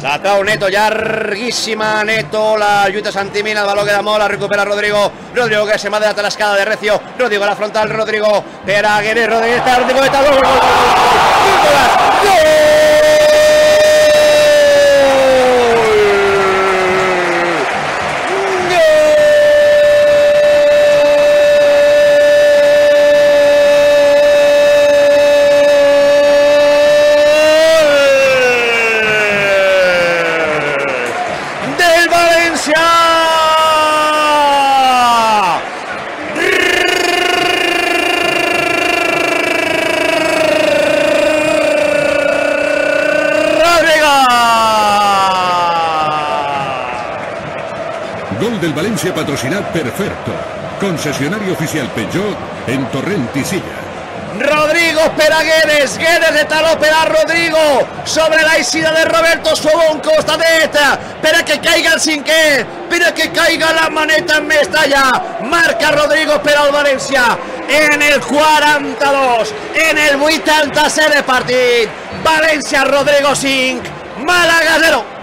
La trau Neto, llarguíssima Neto, la lluita Santimina, el baló queda molt, la recupera Rodrigo, Rodrigo que se va de la tascada de Recio, Rodrigo a la frontal, Rodrigo, per a Guedes, Rodríguez, Rodrigo, está gol, Gol del València patrocinat per Ferto, concessionari oficial Peugeot en Torrent i Silla. Rodrigo per a Guedes, Guedes de taló per a Rodrigo, sobre la eixida de Roberto Suobón, costadet, per a que caiga el cinquè, per a que caiga la maneta en Mestalla, marca Rodrigo per al València, en el 42, en el 87 de partit, València Rodrigo 5, Màlaga 0.